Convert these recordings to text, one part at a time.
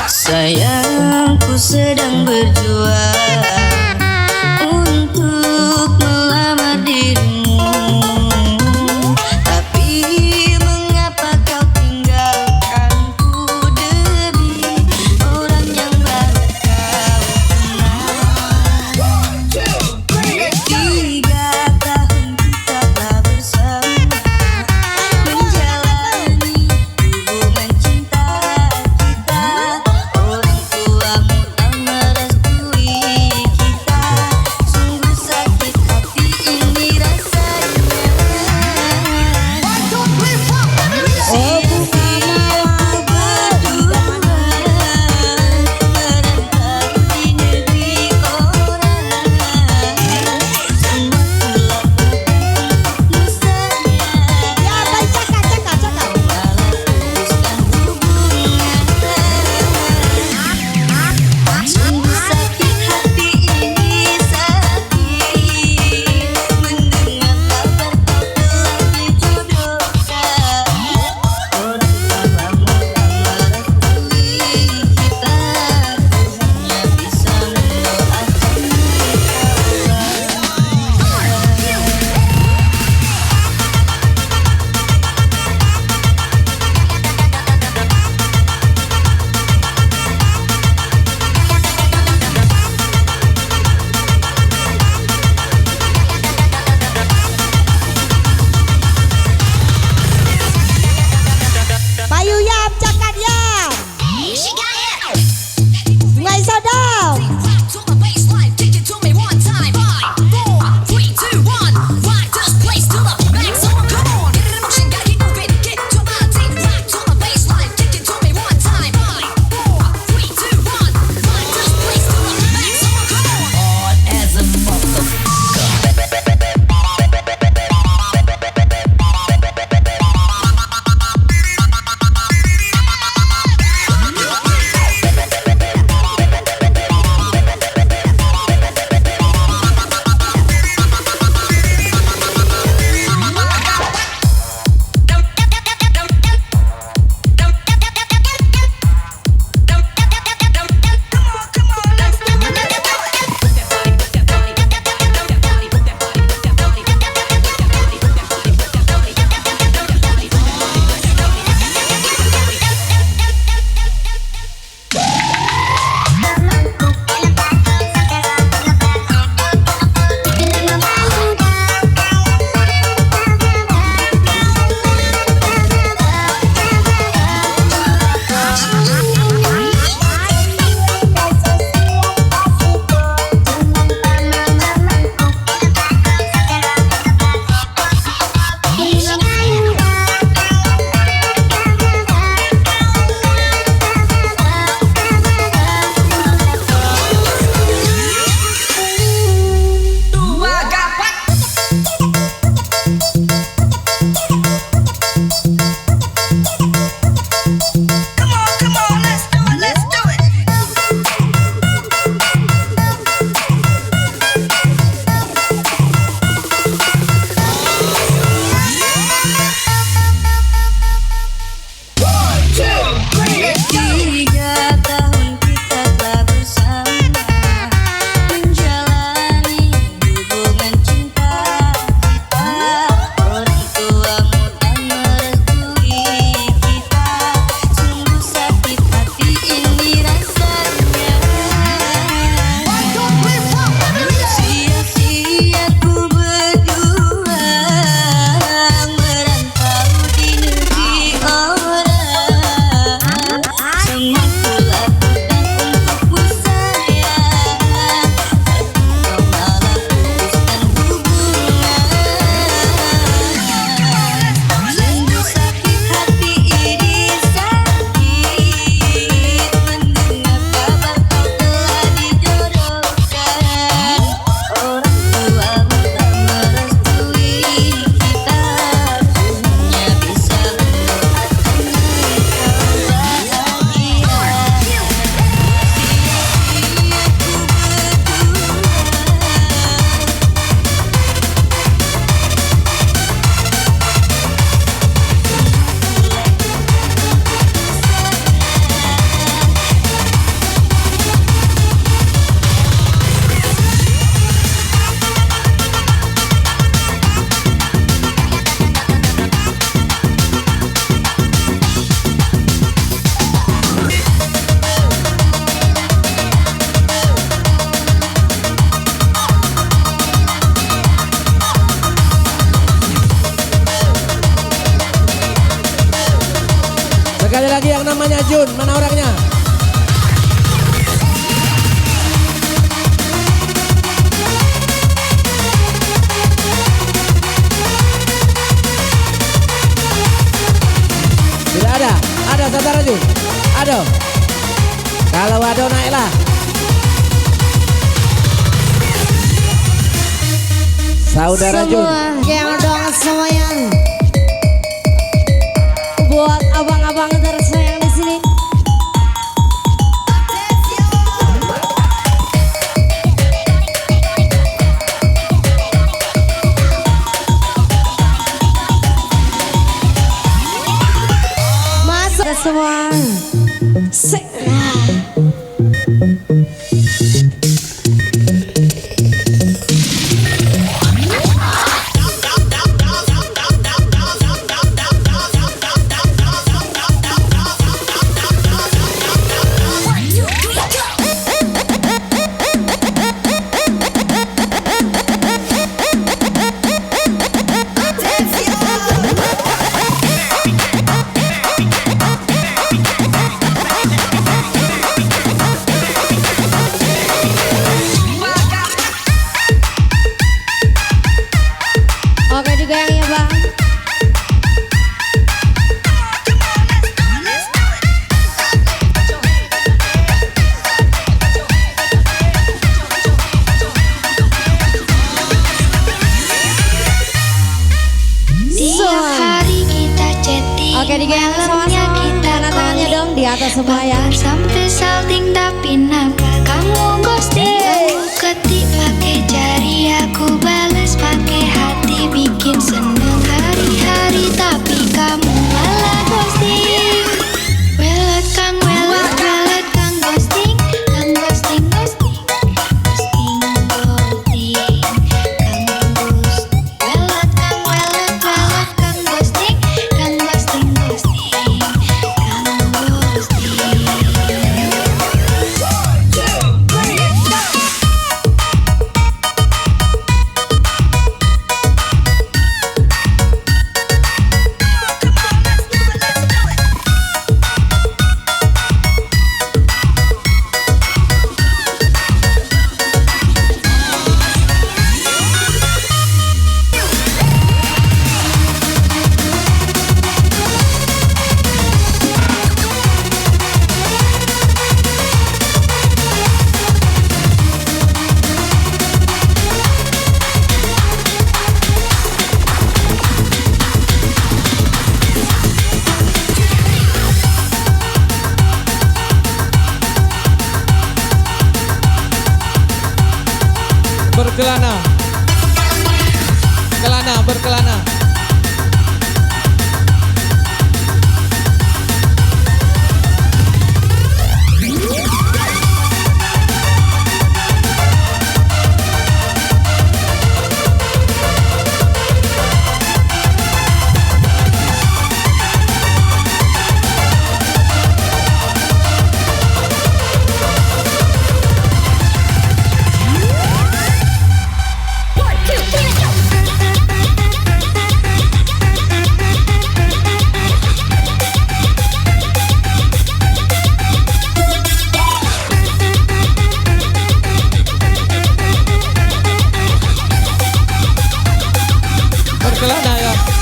Sayangku sedang berjuang untuk melamar dirimu, tapi mengapa kau tinggalkanku demi orang yang baru kau kenal. 3 tahun kita telah bersama menjalani hubungan cinta kita. Orang tuamu tak merestui, ada lagi yang namanya Jun, mana orangnya? Tidak ada, ada saudara Jun. Ada. Kalau ada naiklah. Saudara Jun. Gendong semuanya. Buat abang-abang tersayang di sini. Masuk semua. Oke juga yang ya bang. Tiap hari kita chatting, Oke juga yang malamnya kita mana tangannya dong di atas semua ya. sampai salting tapi nampak kamu ghosting. Aku ketik pakai jari, aku balas pakai hati, bikin seneng hari-hari tapi kamu malah ghosting. Welet kang ghosting, kang ghosting, ghosting, ghosting, ghosting, kang ghosting. Welet kang ghosting, kang ghosting, ghosting, kang ghosting. Berkelana. Berkelana.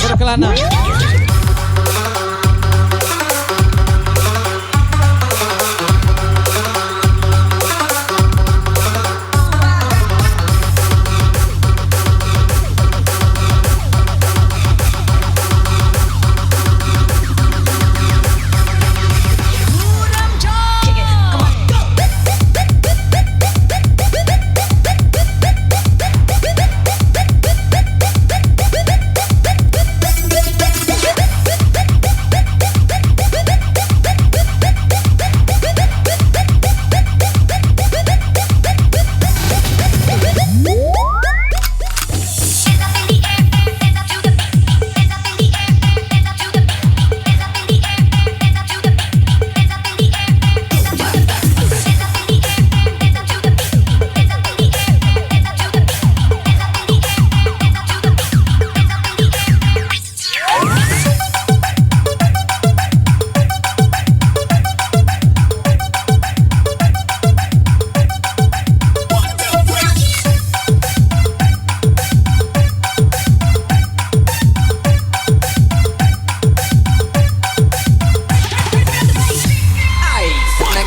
Berkelana.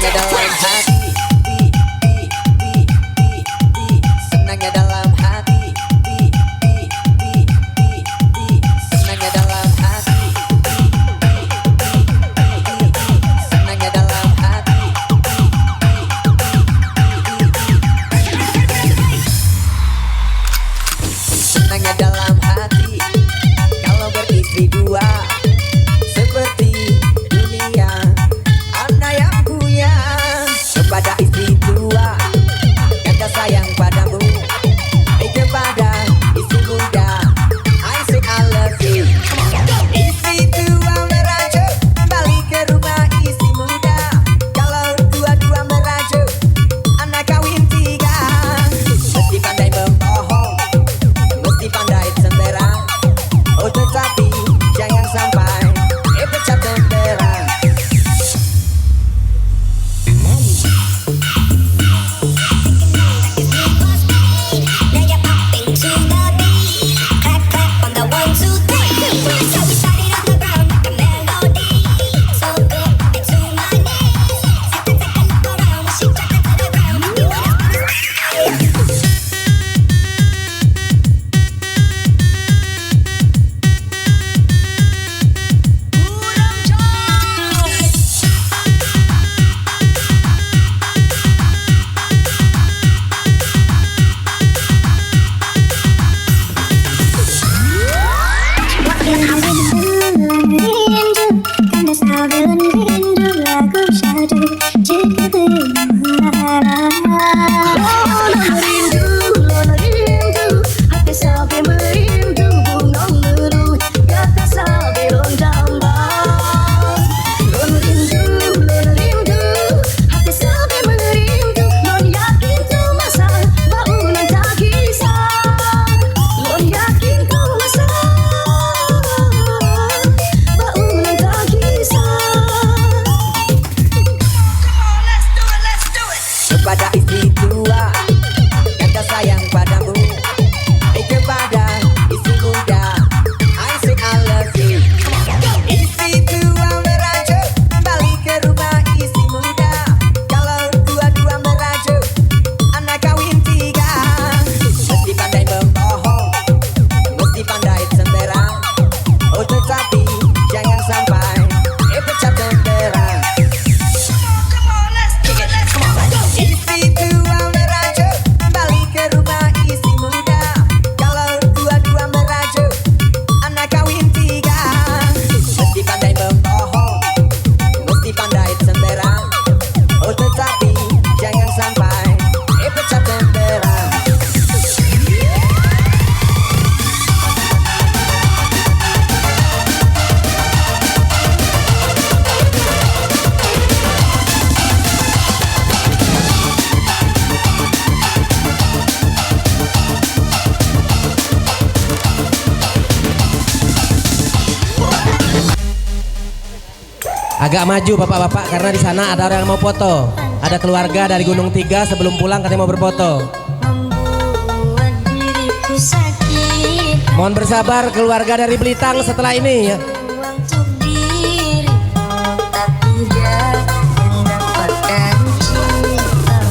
Senangnya dalam hati, senangnya dalam hati, senangnya dalam hati, senangnya dalam hati. Senangnya dalam hati kalau beristri dua, seperti dunia anda yang punya. Kepada istri tua kata sayang padamu, kepada istri muda I say I love you. Istri tua merajuk balik ke rumah istri muda. Kalau dua-dua merajuk anak kawin tiga. Mesti pandai membohong, mesti pandai semberang. Oh tetapi jangan sampai pecah temperang. Kepada istri tua kata sayang padamu, kepada istri muda I say I love you. Istri tua merajuk balik ke rumah istri muda. Kalau dua-dua merajuk anak kawin tiga. Mesti pandai membohong, mesti pandai semberang. Oh tetapi jangan sampai pecah temperang. Istri tua merajuk balik ke rumah istri muda. Kalau dua-dua merajuk anak kawin tiga. Mesti pandai membohong, mesti pandai semberang. Oh tetapi jangan sampai pecah temperang. Agak maju bapak-bapak karena di sana ada orang yang mau foto. Ada keluarga dari Gunung Tiga sebelum pulang katanya mau berfoto. Membuat diriku sakit. Mohon bersabar keluarga dari Belitang setelah ini ya. Untuk diri tak tidak mendapatkan cinta.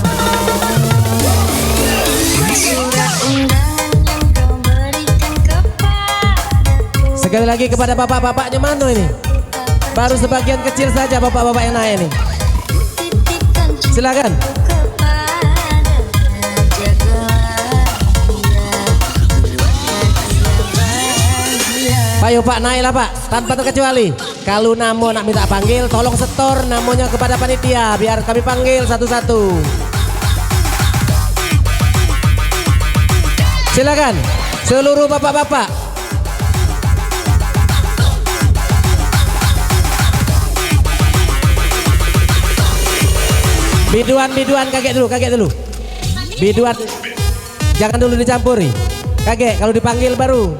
Surat undangan yang kau berikan kepadaku. Sekali lagi kepada bapak-bapaknya mana ini? Baru sebagian kecil saja bapak-bapak yang naik ini. Titipkan Silakan. kepadanya, jagalah dia. Ayo Pak naiklah Pak tanpa terkecuali. Kalau namo nak minta panggil tolong setor namanya kepada panitia biar kami panggil satu-satu. Silakan seluruh bapak-bapak. Biduan kaget dulu. Biduan jangan dulu dicampuri. Kaget kalau dipanggil baru.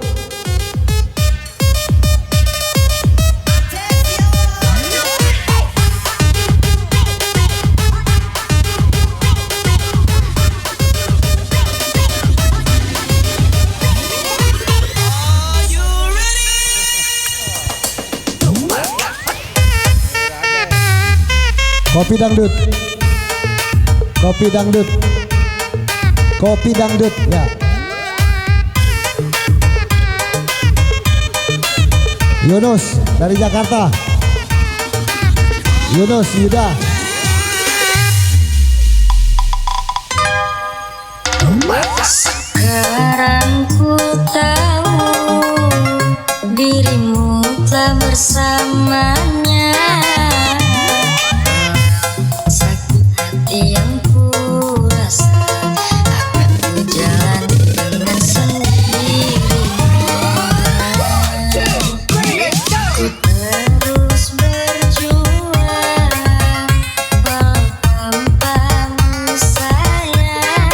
Kopi dangdut. Kopi dangdut. Kopi dangdut ya. Yunus dari Jakarta. Yunus Yuda. Sekarang ku tahu dirimu telah bersamanya. Sakit hati yang ku rasa akan ku jalani dengan sendirinya. Ku terus berjuang walau tanpamu sayang.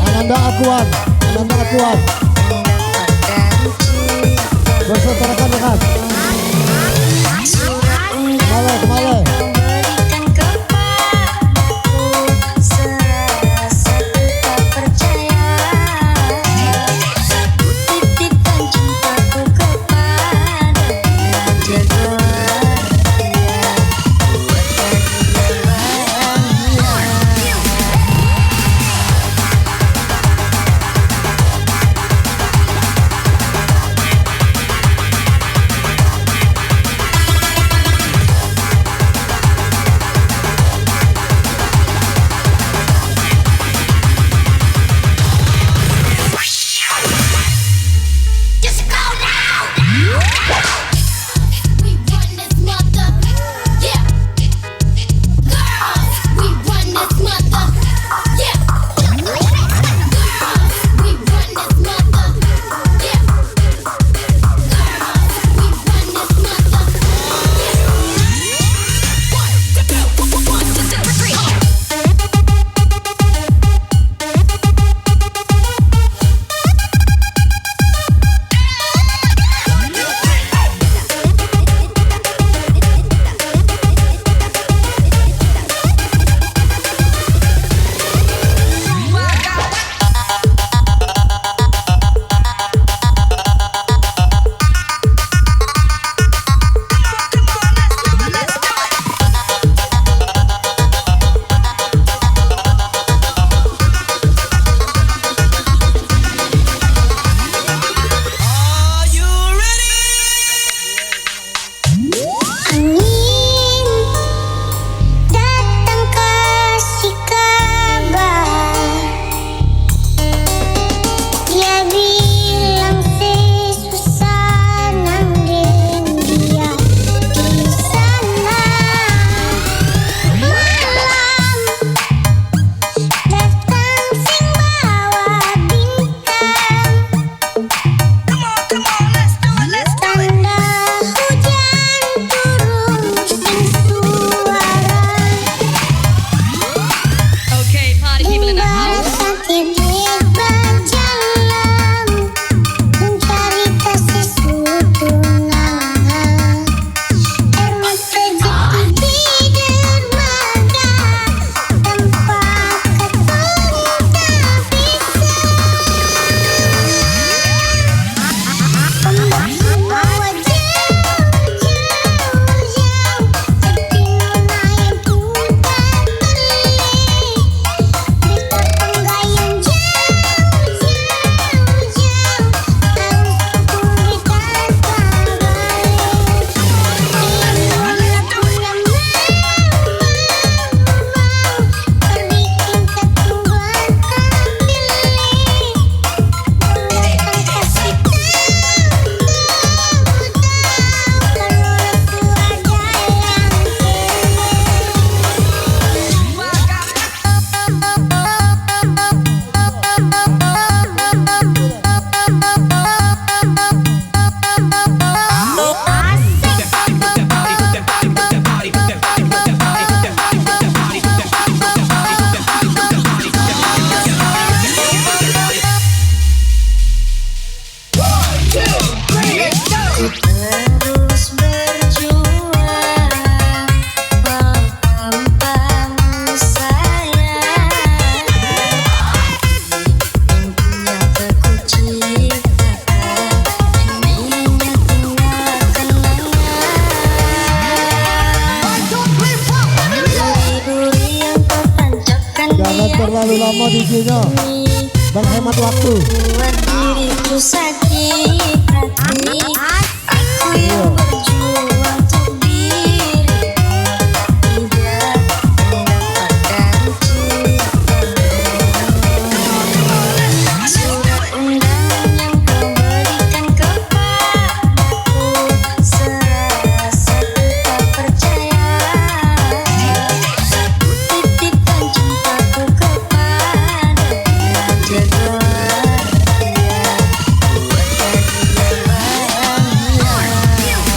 Ananda Akuan. Berserta rekan-rekan. Kemana? Berikan kepadaku serasa tak percaya. Ku titipkan cintaku kepadanya. Jagalah dia, buatkan dia bahagia. Gino. Dan hemat waktu. Buat diriku sakit hati, aku yang berjuang untuk diri, tidak mendapatkan cinta. Surat undangan yang kau berikan kepadaku, serasa ku tak percaya. Ku titipkan cintaku kepada dia, jaga dia, buatkan dia bahagia.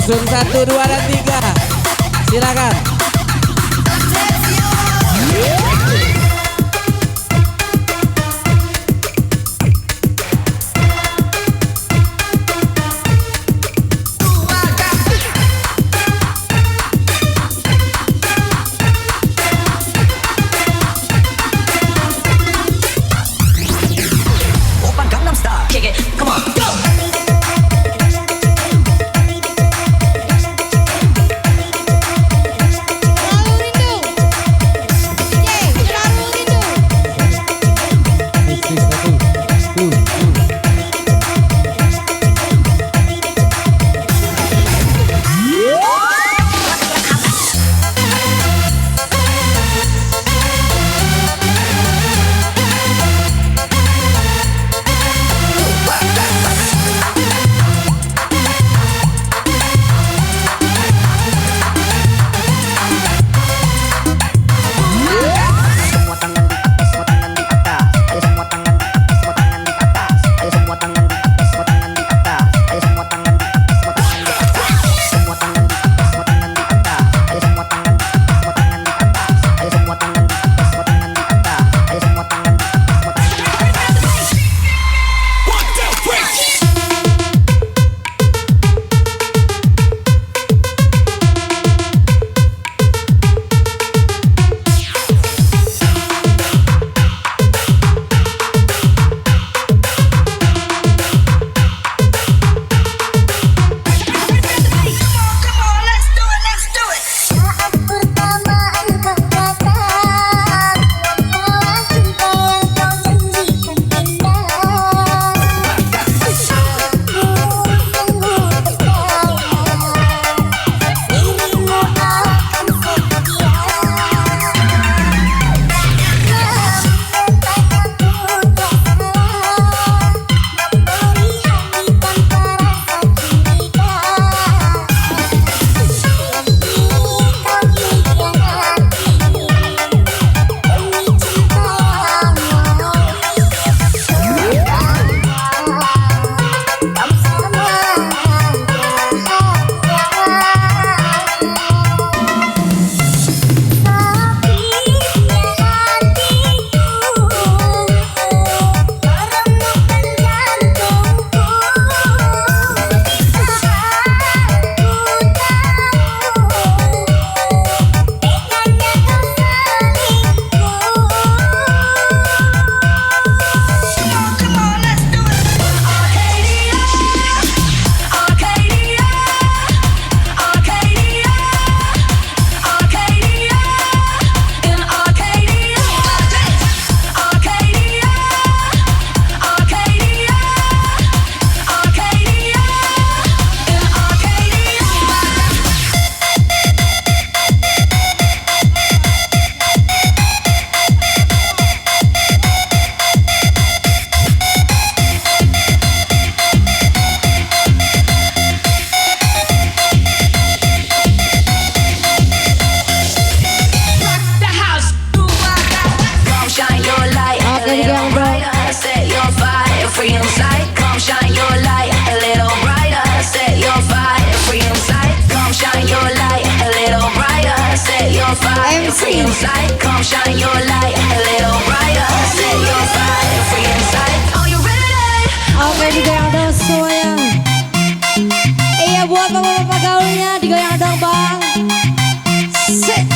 Langsung 1, 2, dan 3. Silakan. Open Gangnam Style. Kick it. Come on. Go. MC. Inside, come shine your light a little brighter. Set your fire free inside. Are you ready? Oke, digoyang dong semuanya. Iya, buat bapak-bapak gaulnya digoyang dong bang. Set.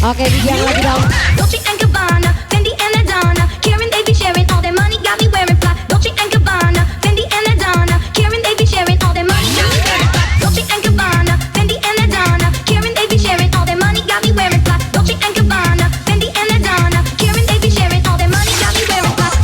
Oke, DJ yang lagi dong. Dolce and Gabbana, Fendi and Adana. Karen, they be sharing all their money, got me wearing fly. Dolce and Gabbana, Fendi and Adana. Karen, they be sharing all their money, got me wearing fly. Dolce and Gabbana, Fendi and Adana. Karen, they be sharing all their money, got me wearing fly. Dolce and Gabbana, Fendi and Adana. Karen, they be sharing all their money, got me wearing fly.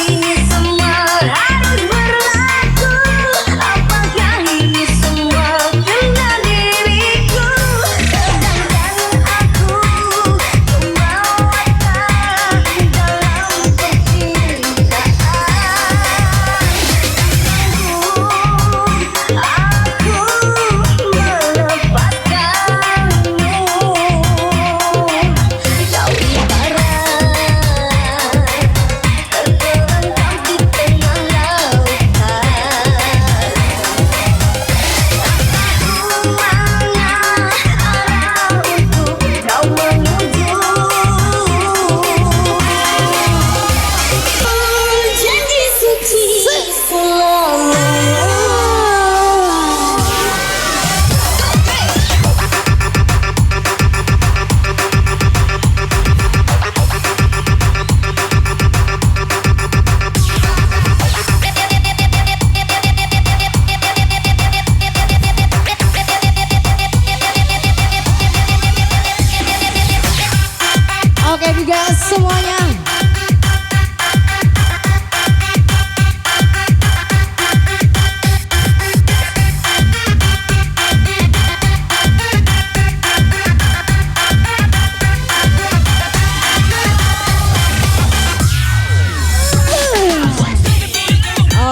Ini semua harus berlaku. Apakah ini semua karena diriku? Sedangkan aku membawakan dalam percintaan. Aku melepaskanmu. Kau ibarat terperangkap di tengah lautan. Aku mana arah untuk kau menuju? Janji suci selamanya. Oke juga semuanya.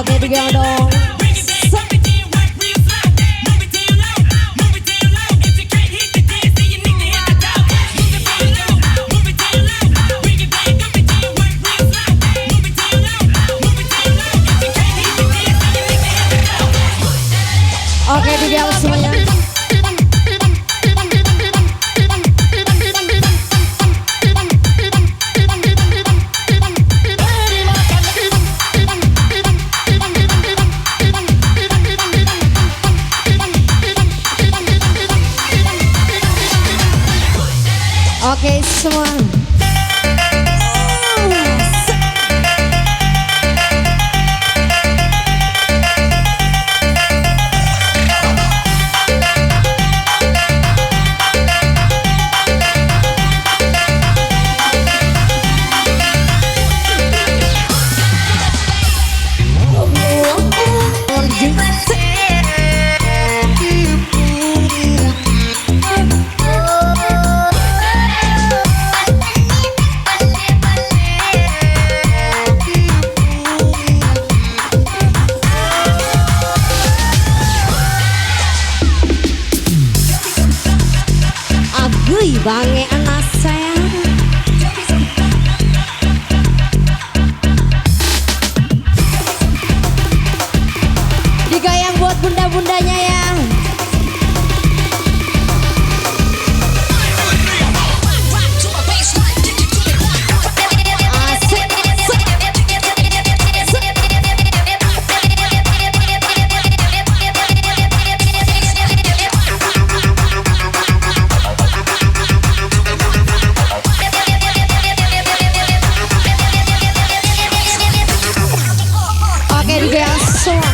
Oke digang dong. Oke digang semuanya. Oke semua. Agui bange anak sayang. Digoyang buat bunda-bundanya ya. Oke digoyang semua.